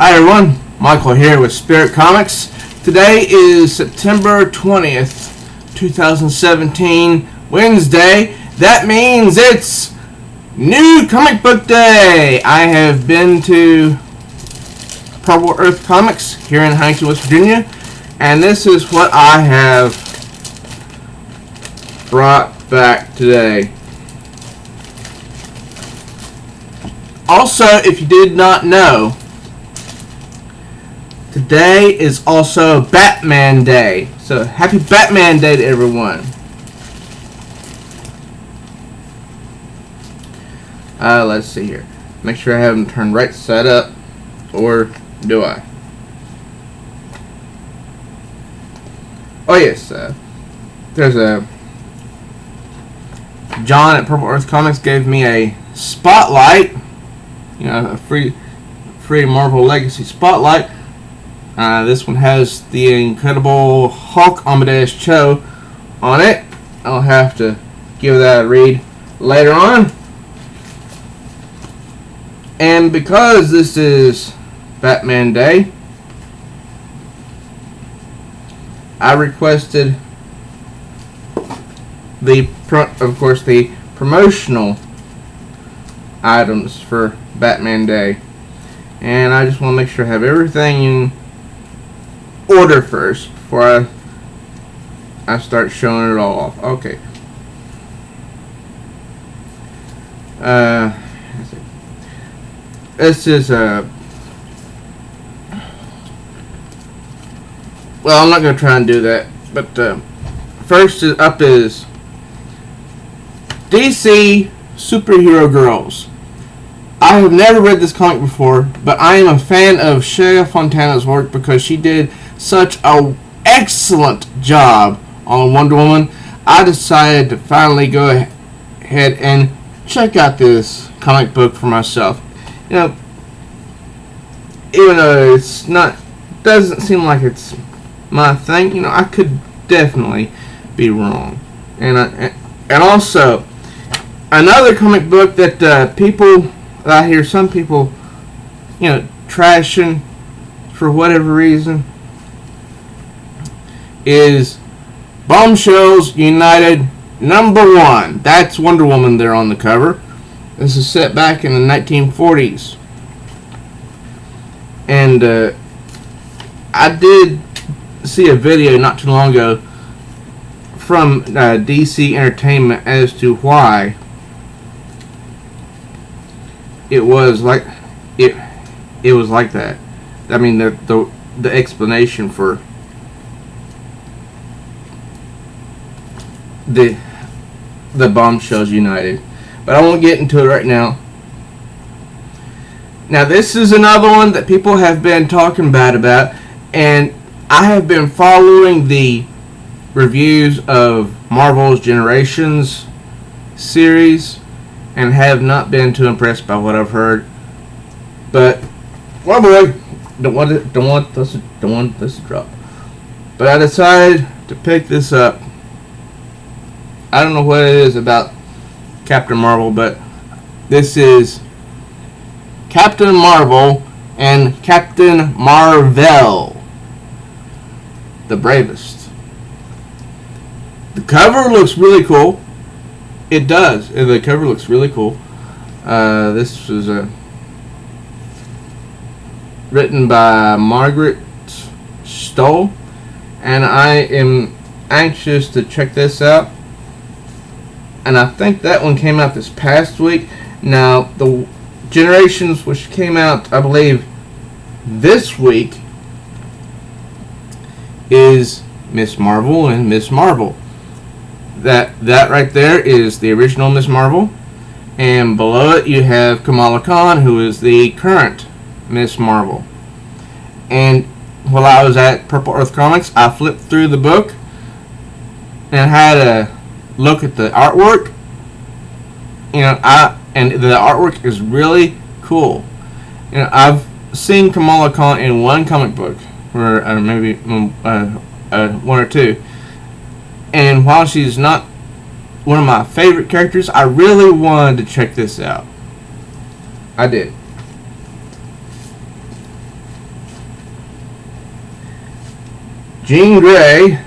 Hi everyone, Michael here with Spirit Comics. Today is September 20th, 2017, Wednesday. That means it's New Comic Book Day. I have been to Purple Earth Comics here in Huntington, West Virginia, and this is what I have brought back today. Also, if you did not know, today is also Batman Day. So, happy Batman Day to everyone. Let's see here. Make sure I have them turned right side up. Or do I? Oh, yes. There's a... John at Purple Earth Comics gave me a spotlight. You know, a free Mar-Vell Legacy spotlight. This one has the Incredible Hulk Amadeus Cho on it. I'll have to give that a read later on. And because this is Batman Day, I requested the promotional items for Batman Day. And I just want to make sure I have everything in order first before I start showing it all off. Okay. This is well, I'm not going to try and do that, but first up is DC Superhero Girls. I have never read this comic before, but I am a fan of Shea Fontana's work because she did such an excellent job on Wonder Woman. I decided to finally go ahead and check out this comic book for myself. You know, even though it's not, doesn't seem like it's my thing, you know, I could definitely be wrong. And also, another comic book that people, I hear some people, you know, trashing for whatever reason, is Bombshells United #1. That's Wonder Woman there on the cover. This is set back in the 1940s. And I did see a video not too long ago from DC Entertainment as to why it was like it was like that. I mean, the explanation for the Bombshells United, but I won't get into it right now. Now, this is another one that people have been talking bad about, and I have been following the reviews of Marvel's Generations series and have not been too impressed by what I've heard. But, well, boy, don't want this to drop. But I decided to pick this up. I don't know what it is about Captain Marvel, but this is Captain Marvel and Captain Mar-Vell, the bravest. The cover looks really cool. It does. The cover looks really cool. This was written by Margaret Stoll, and I am anxious to check this out. And I think that one came out this past week. Now, the Generations, which came out, I believe, this week, is Miss Marvel and Miss Marvel. That right there is the original Miss Marvel. And below it you have Kamala Khan, who is the current Miss Marvel. And while I was at Purple Earth Comics, I flipped through the book and had a look at the artwork. You know, and the artwork is really cool. You know, I've seen Kamala Khan in one comic book, or maybe one or two, and while she's not one of my favorite characters, I really wanted to check this out. I did. Jean Grey,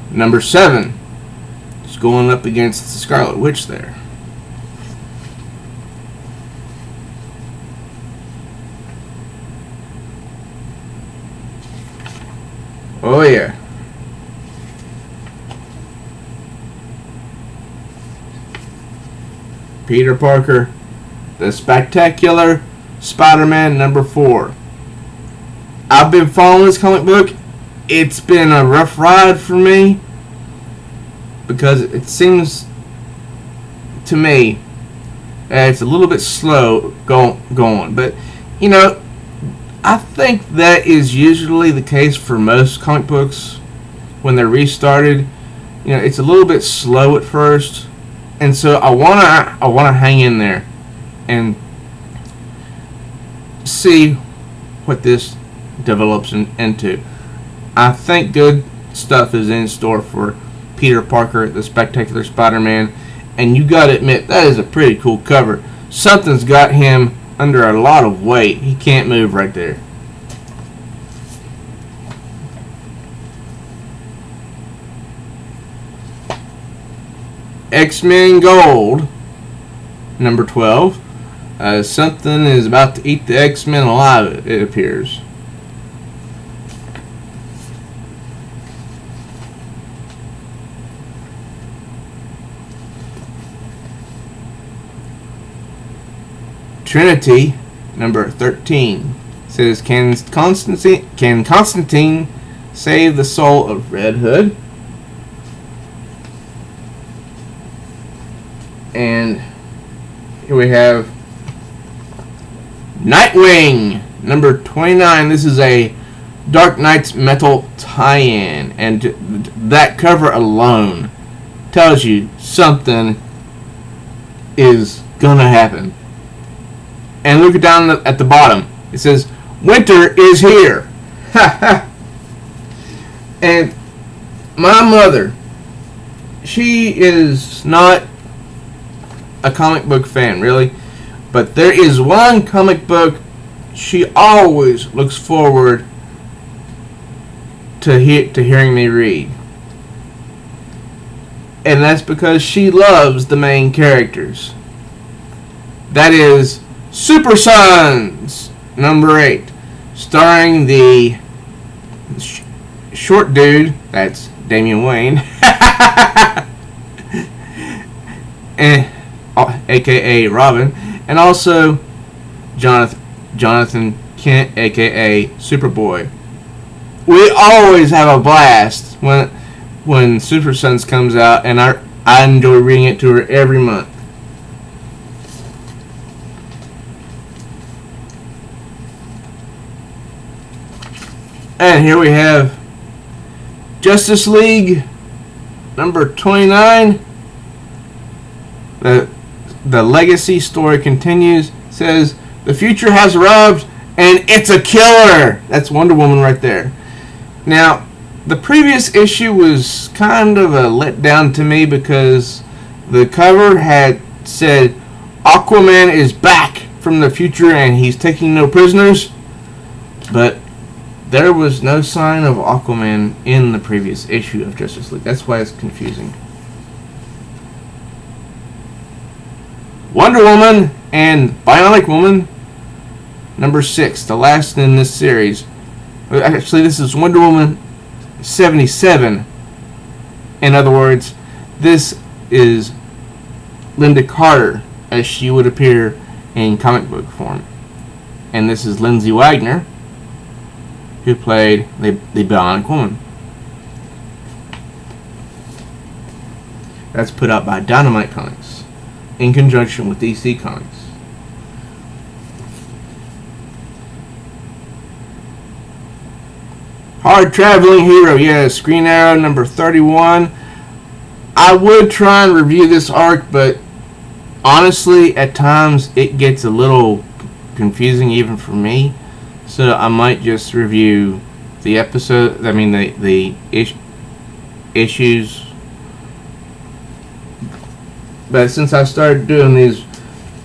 number 7, is going up against the Scarlet Witch there. Oh yeah. Peter Parker, the Spectacular Spider-Man number 4. I've been following this comic book. It's been a rough ride for me because it seems to me that it's a little bit slow going. But, you know, I think that is usually the case for most comic books when they're restarted. You know, it's a little bit slow at first, and so I wanna hang in there and see what this develops into. I think good stuff is in store for Peter Parker, the Spectacular Spider-Man, and you gotta admit that is a pretty cool cover. Something's got him under a lot of weight. He can't move right there. X-Men Gold, number 12. Something is about to eat the X-Men alive, it appears. Trinity, number 13, says, Can Constantine save the soul of Red Hood? And here we have Nightwing, number 29. This is a Dark Knight's Metal tie-in, and that cover alone tells you something is gonna happen. And look down at the bottom. It says, Winter is here. And my mother, she is not a comic book fan, really. But there is one comic book she always looks forward to hearing me read. And that's because she loves the main characters. That is Super Sons, number 8, starring the short dude, that's Damian Wayne, and, aka Robin, and also Jonathan Kent, aka Superboy. We always have a blast when Super Sons comes out, and I enjoy reading it to her every month. And here we have Justice League number 29. The legacy story continues. It says, the future has arrived and it's a killer. That's Wonder Woman right there. Now, the previous issue was kind of a letdown to me because the cover had said Aquaman is back from the future and he's taking no prisoners. But there was no sign of Aquaman in the previous issue of Justice League. That's why it's confusing. Wonder Woman and Bionic Woman, number 6, the last in this series. Actually, this is Wonder Woman 77. In other words, this is Linda Carter as she would appear in comic book form. And this is Lindsay Wagner, who played the Bionic Woman. That's put out by Dynamite Comics in conjunction with DC Comics. Hard Traveling Hero, yes, Green Arrow number 31. I would try and review this arc, but honestly, at times it gets a little confusing even for me. So I might just review the episode, the issues. But since I started doing these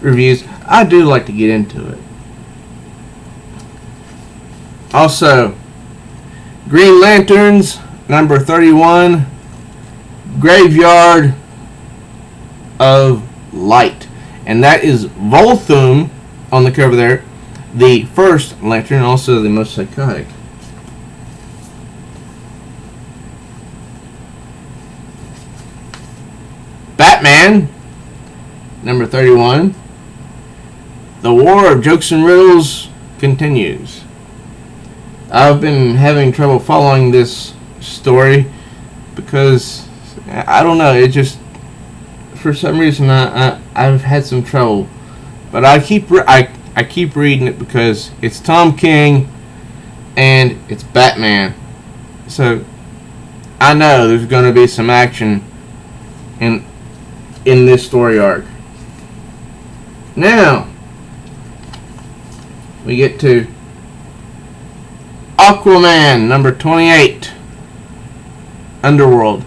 reviews, I do like to get into it. Also, Green Lanterns, number 31, Graveyard of Light. And that is Volthoom on the cover there. The first lantern, also the most psychotic. Batman, number 31. The War of Jokes and Riddles continues. I've been having trouble following this story because I don't know, it just, for some reason I've had some trouble, but I keep reading it because it's Tom King and it's Batman, so I know there's going to be some action in this story arc. Now we get to Aquaman, number 28, Underworld.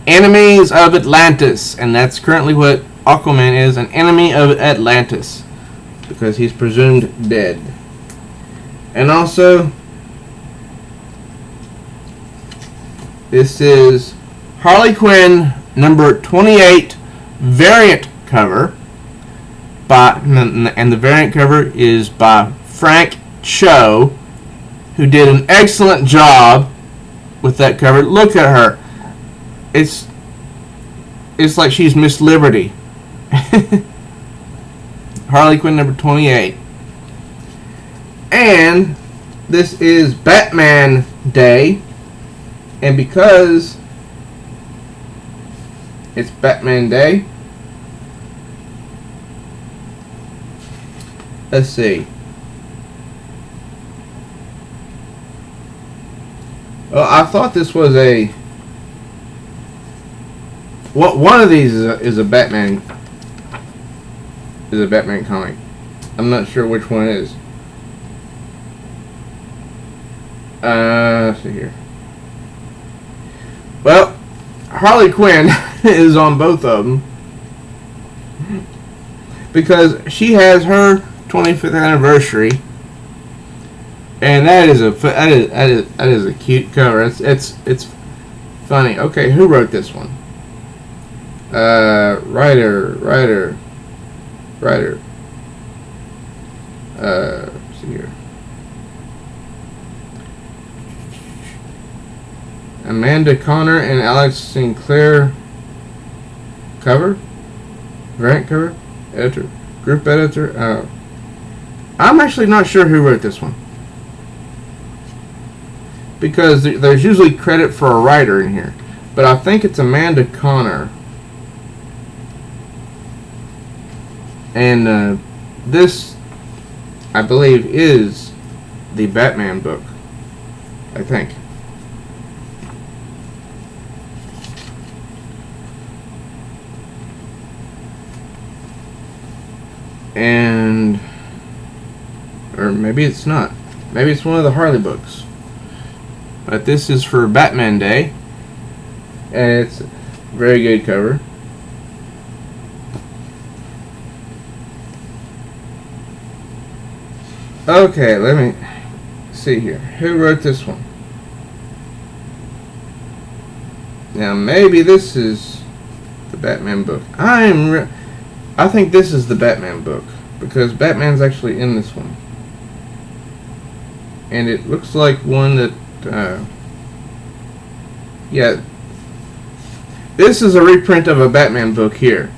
Enemies of Atlantis. And that's currently what Aquaman is, an enemy of Atlantis, because he's presumed dead. And also, this is Harley Quinn, number 28, variant cover. And the variant cover is by Frank Cho, who did an excellent job with that cover. Look at her. It's like she's Miss Liberty. Harley Quinn, number 28. And this is Batman Day. And because it's Batman Day, let's see. Well, I thought this was a... one of these is a Batman... is a Batman comic. I'm not sure which one it is. Let's see here. Well, Harley Quinn is on both of them, because she has her 25th anniversary, and that is a cute cover. It's funny. Okay, who wrote this one? Writer. Let's see here. Amanda Connor and Alex Sinclair. Cover? Variant cover? Editor. Group editor? I'm actually not sure who wrote this one, because there's usually credit for a writer in here. But I think it's Amanda Connor. And this, I believe, is the Batman book. I think. And... or maybe it's not. Maybe it's one of the Harley books. But this is for Batman Day. And it's a very good cover. Okay, let me see here. Who wrote this one? Now, maybe this is the Batman book. I think this is the Batman book, because Batman's actually in this one. And it looks like one that, yeah. This is a reprint of a Batman book here.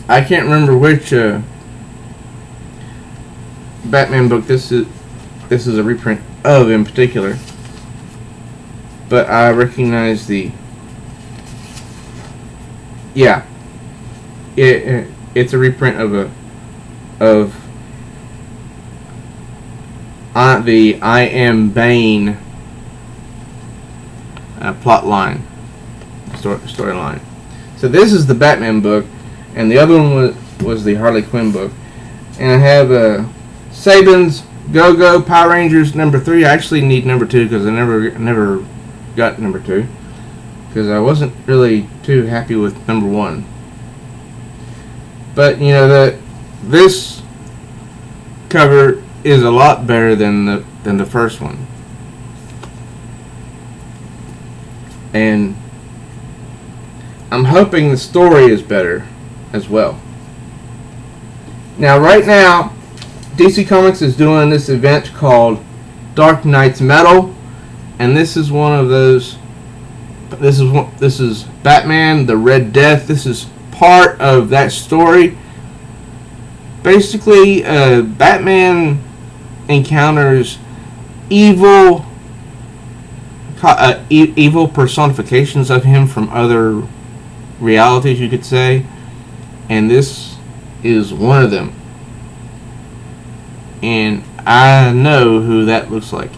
I can't remember which, Batman book this is a reprint of in particular, but I recognize the, yeah, it's a reprint of the I Am Bane plot line, storyline. So this is the Batman book, and the other one was the Harley Quinn book. And I have Saban's Go-Go Power Rangers number 3. I actually need number 2 because I never got number 2, because I wasn't really too happy with number 1. But you know, this cover is a lot better than the first one. And I'm hoping the story is better as well. Now, right now, DC Comics is doing this event called Dark Knight's Metal, and this is one of those. This is Batman: The Red Death. This is part of that story. Basically, Batman encounters evil personifications of him from other realities, you could say, and this is one of them. And I know who that looks like.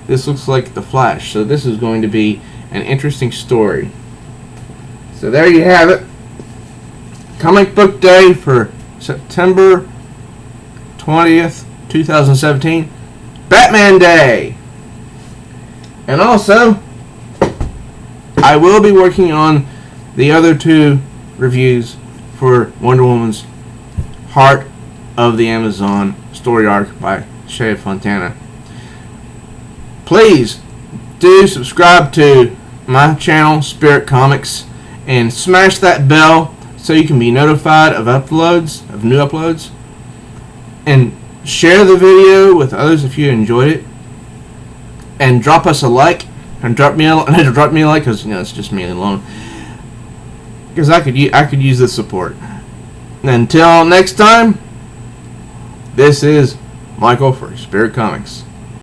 This looks like the Flash, so this is going to be an interesting story. So there you have it. Comic Book Day for September 20th, 2017. Batman Day. And also, I will be working on the other two reviews for Wonder Woman's Heart of the Amazon story arc by Shea Fontana. Please do subscribe to my channel, Spirit Comics, and smash that bell so you can be notified of new uploads. And share the video with others if you enjoyed it. And drop us a like, and drop me a like, because it's just me alone. Because I could use the support. Until next time, this is Michael for Spirit Comics.